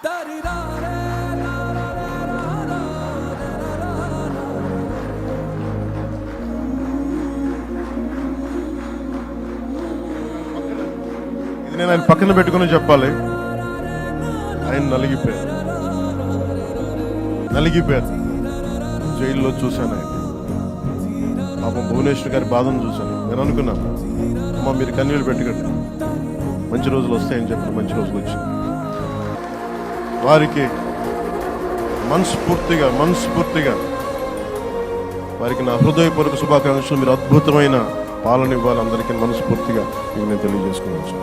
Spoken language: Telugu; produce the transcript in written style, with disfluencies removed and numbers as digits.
ఇది నేను ఆయన పక్కన పెట్టుకుని చెప్పాలి. ఆయన నలిగిపోయారు. జైల్లో చూశాను ఆయన. పాపం భువనేశ్వర్ గారి బాధను చూశాను. నేను అనుకున్నాను, అమ్మ మీరు కన్నీళ్ళు పెట్టుకోండి, మంచి రోజులు వస్తాయని చెప్పిన మంచి రోజులు వచ్చి వారికి మనస్ఫూర్తిగా వారికి నా హృదయపూర్వక శుభాకాంక్షలు. మీరు అద్భుతమైన పాలన ఇవ్వాలి అందరికీ మనస్ఫూర్తిగా నేను తెలియజేసుకున్నాను.